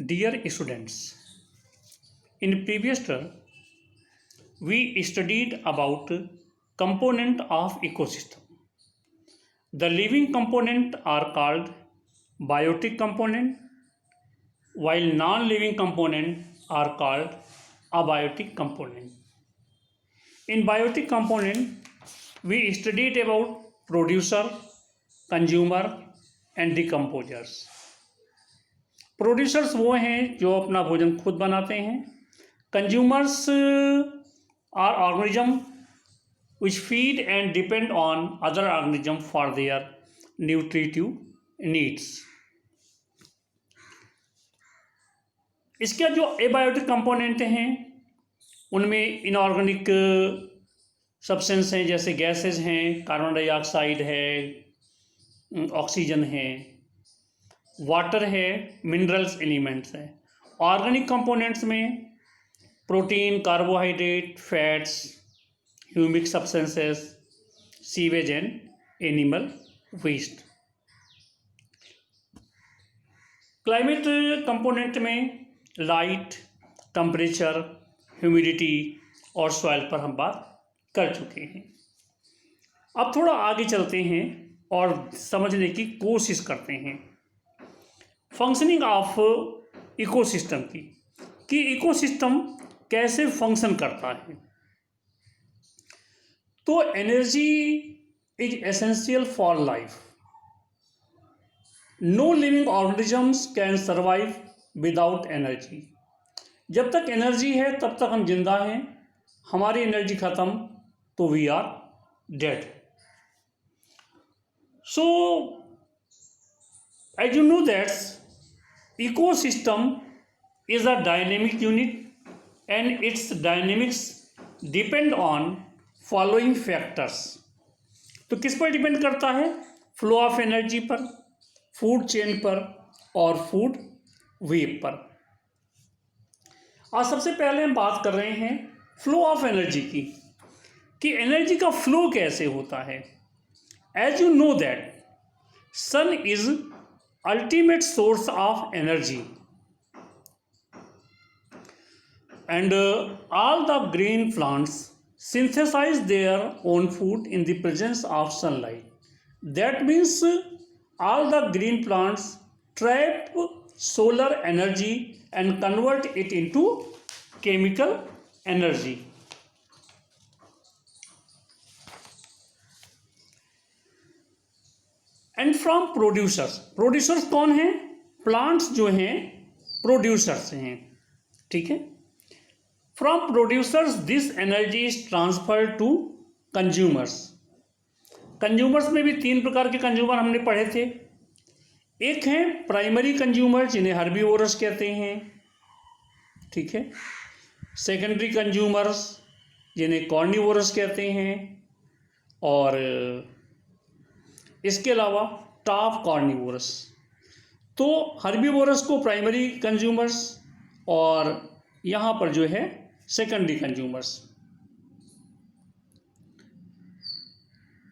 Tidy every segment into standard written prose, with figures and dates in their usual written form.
Dear students, in previous term we studied about component of ecosystem. The living component are called biotic component, while non-living component are called abiotic component. In biotic component, we studied about producer, consumer and decomposers. Producers वो हैं जो अपना भोजन खुद बनाते हैं. Consumers are organism which feed and depend on other organism for their nutritive needs. इसके जो एबायोटिक कंपोनेंट हैं उनमें इनऑर्गेनिक सब्सटेंस हैं, जैसे गैसेस हैं, कार्बन डाइऑक्साइड है, ऑक्सीजन है, वाटर है, मिनरल्स एलिमेंट्स है. ऑर्गेनिक कंपोनेंट्स में protein, carbohydrate, fats, humic substances, sewage and animal waste. Climate component में लाइट, टेम्परेचर, ह्यूमिडिटी और सॉइल पर हम बात कर चुके हैं. अब थोड़ा आगे चलते हैं और समझने की कोशिश करते हैं फंक्शनिंग ऑफ इकोसिस्टम की, कि इकोसिस्टम कैसे फंक्शन करता है. तो energy is essential for life. No living organisms can survive without energy. जब तक एनर्जी है तब तक हम जिंदा हैं. हमारी एनर्जी खत्म तो we are dead. So as you know that's ecosystem is a dynamic unit and its dynamics depend on following factors. तो किस पर डिपेंड करता है? फ्लो ऑफ एनर्जी पर, फूड चेन पर और फूड वेब पर. आज सबसे पहले हम बात कर रहे हैं फ्लो ऑफ एनर्जी की, कि एनर्जी का फ्लो कैसे होता है. As you know that sun is ultimate source of energy and all the green plants synthesize their own food in the presence of sunlight. That means all the green plants trap solar energy and convert it into chemical energy. And from producers. Producers कौन हैं? Plants जो हैं producers हैं. ठीक है. From producers this energy is transferred to consumers. Consumers में भी तीन प्रकार के कंज्यूमर हमने पढ़े थे. एक हैं प्राइमरी कंज्यूमर जिन्हें हर्बीवोरस कहते हैं. ठीक है. सेकेंडरी कंज्यूमर्स जिन्हें कॉर्निवोरस कहते हैं. और इसके अलावा टॉप कॉर्निवोरस. तो हर्बीवोरस को प्राइमरी कंज्यूमर्स और यहाँ पर जो है सेकेंडरी कंज्यूमर्स.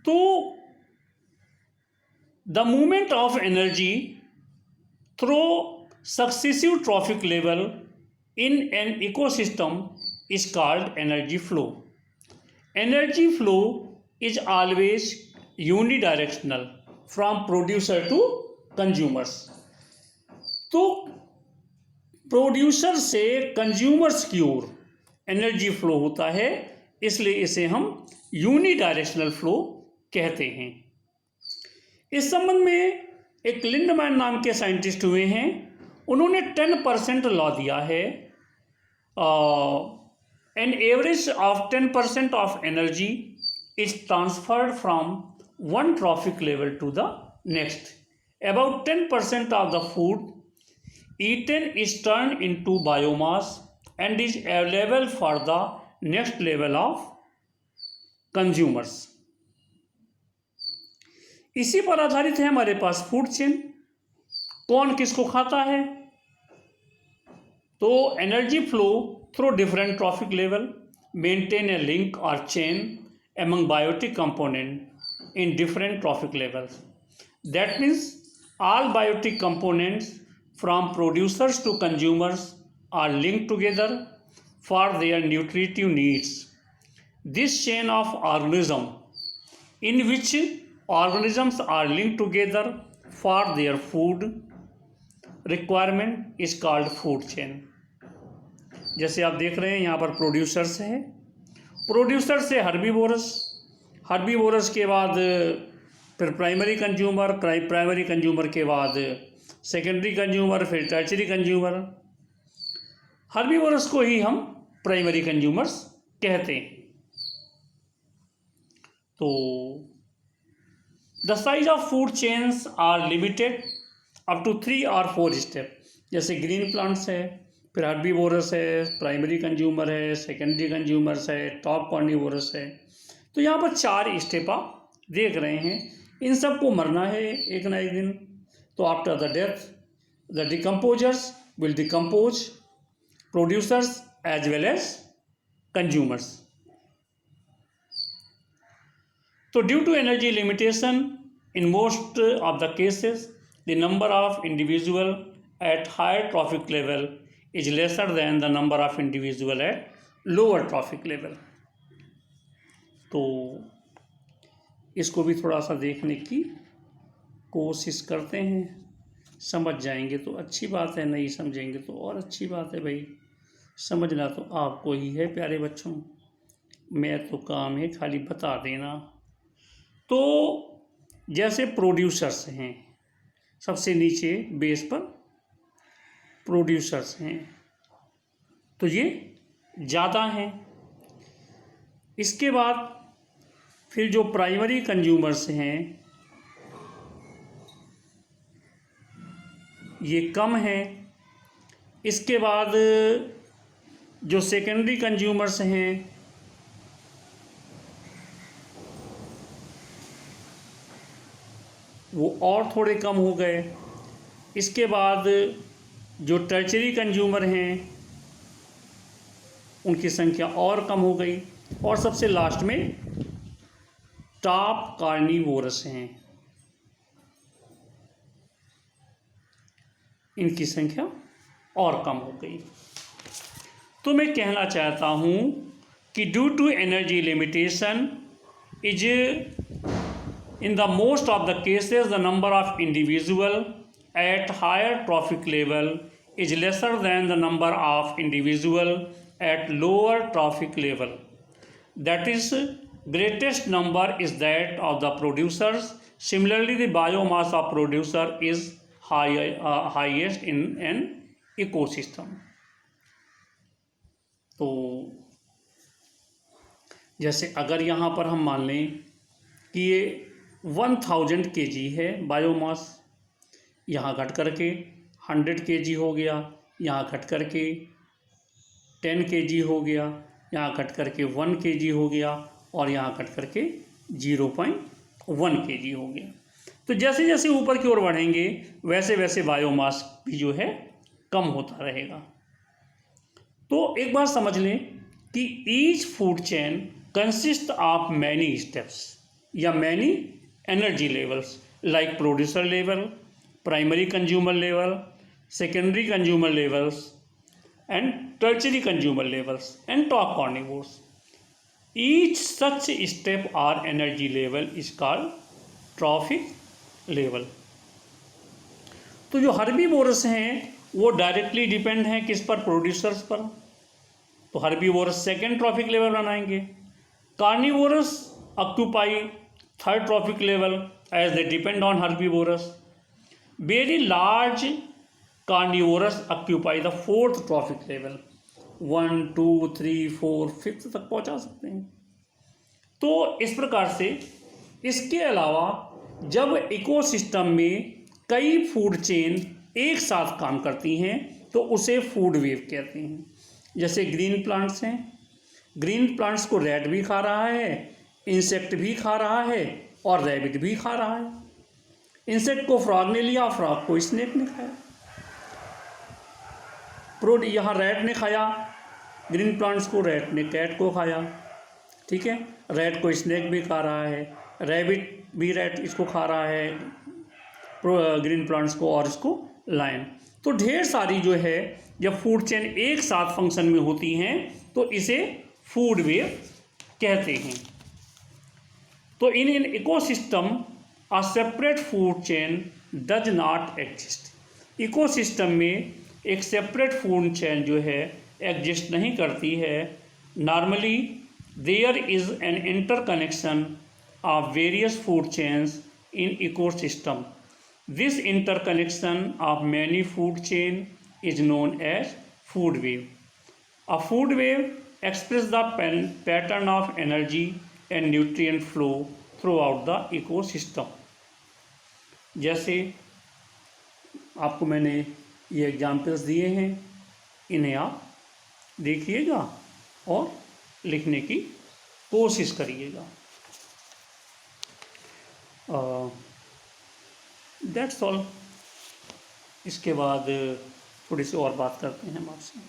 तो the movement of energy through successive trophic level in an ecosystem is called energy flow. Energy flow is always unidirectional from producer to consumers. तो producer से कंज्यूमर्स की ओर एनर्जी फ्लो होता है, इसलिए इसे हम यूनिडायरेक्शनल फ्लो कहते हैं. इस संबंध में एक लिंडमैन नाम के साइंटिस्ट हुए हैं. उन्होंने 10% लॉ दिया है. An average of 10% of energy is transferred from one trophic level to the next. About 10% of the food eaten is turned into biomass and is available for the next level of consumers. इसी पर आधारित है हमारे पास food chain. कौन किसको खाता है? तो energy flow through different trophic level maintain ए लिंक और chain among biotic component in different trophic levels. That means all biotic components from producers to consumers are linked together for their nutritive needs. This chain of organism in which organisms are linked together for their food requirement is called food chain. जैसे आप देख रहे हैं यहाँ पर producers है, producer से herbivorous, herbivorous के बाद फिर प्राइमरी कंज्यूमर, प्राइमरी कंज्यूमर के बाद सेकेंडरी कंज्यूमर, फिर टर्चरी कंज्यूमर। हर्बीवोरस को ही हम प्राइमरी कंज्यूमर्स कहते हैं। तो the size of food chains are limited up to 3 और 4 स्टेप। जैसे ग्रीन प्लांट्स है, फिर हर्बीवोरस है, प्राइमरी कंज्यूमर है, सेकेंडरी कंज्यूमर्स है, टॉप कार्निवोरस है। तो यहाँ पर 4 स्टेप आप देख रहे हैं। इन सब को मरना है एक ना एक दिन। तो after the death the decomposers will decompose producers as well as consumers. तो due to energy limitation in most of the cases the number of individual at higher trophic level is lesser than the number of individual at lower trophic level। तो इसको भी थोड़ा सा देखने की कोशिश करते हैं, समझ जाएंगे तो अच्छी बात है, नहीं समझेंगे तो और अच्छी बात है। भाई समझना तो आपको ही है प्यारे बच्चों, मैं तो काम है खाली बता देना। तो जैसे प्रोड्यूसर्स हैं, सबसे नीचे बेस पर प्रोड्यूसर्स हैं, तो ये ज़्यादा हैं। इसके बाद फिर जो प्राइमरी कंज्यूमर्स हैं ये कम हैं। इसके बाद जो सेकेंडरी कंज्यूमर्स हैं वो और थोड़े कम हो गए। इसके बाद जो टर्चरी कंज्यूमर हैं उनकी संख्या और कम हो गई। और सबसे लास्ट में टॉप कार्निवोरस हैं, इनकी संख्या और कम हो गई। तो मैं कहना चाहता हूं कि due to energy limitation is in the most of the cases the number of individual at higher trophic level is lesser than the number of individual at lower trophic level. That is, greatest number is that of the producers. Similarly, the biomass of producer is highest in an ecosystem. तो जैसे अगर यहाँ पर हम मान लें कि ये 1000 kg है बायोमास, यहाँ घट करके 100 kg हो गया, यहाँ घट करके 10 kg हो गया, यहाँ घट करके 1 kg हो गया और यहाँ घट करके 0.1 kg हो गया। तो जैसे जैसे ऊपर की ओर बढ़ेंगे वैसे वैसे बायोमास भी जो है कम होता रहेगा। तो एक बात समझ लें कि each food chain consist of many steps या many energy levels like producer level, primary consumer level, secondary consumer levels and tertiary consumer levels and top carnivores. Each such step or energy level is called trophic level। तो जो herbivorous हैं वो directly depend हैं किस पर, producers पर। तो herbivores second trophic level बनाएंगे। Carnivores occupy third trophic level as they depend on herbivores. Very large carnivorous occupy the 4th trophic level, 1, 2, 3, 4, 5 तक पहुंचा सकते हैं। तो इस प्रकार से इसके अलावा जब इकोसिस्टम में कई फूड चेन एक साथ काम करती हैं तो उसे फूड वेव कहते हैं। जैसे ग्रीन प्लांट्स हैं, ग्रीन प्लांट्स को रैट भी खा रहा है, इंसेक्ट भी खा रहा है और रैबिट भी खा रहा है। इंसेक्ट को फ्रॉग ने लिया, फ्रॉग को स्नेक ने खाया। यहाँ रैट ने खाया ग्रीन प्लांट्स को, रैट ने कैट को खाया। ठीक है, रैट को स्नेक भी खा रहा है, रैबिट भी रैट इसको खा रहा है ग्रीन प्लांट्स को, और इसको लायन। तो ढेर सारी जो है जब फूड चेन एक साथ फंक्शन में होती हैं तो इसे फूड वेव कहते हैं। तो इन an ecosystem a separate food chain does not exist. Ecosystem में एक सेपरेट फूड चेन जो है एग्जिस्ट नहीं करती है। Normally there is an interconnection of various food chains in ecosystem. This interconnection of many food chain is known as food wave. A food wave expresses the pattern of energy and nutrient flow throughout the ecosystem. जैसे आपको मैंने ये examples दिए हैं, इन्हें आप देखिएगा और लिखने की कोशिश करिएगा। That's all. इसके बाद थोड़ी सी और बात करते हैं हम आपसे।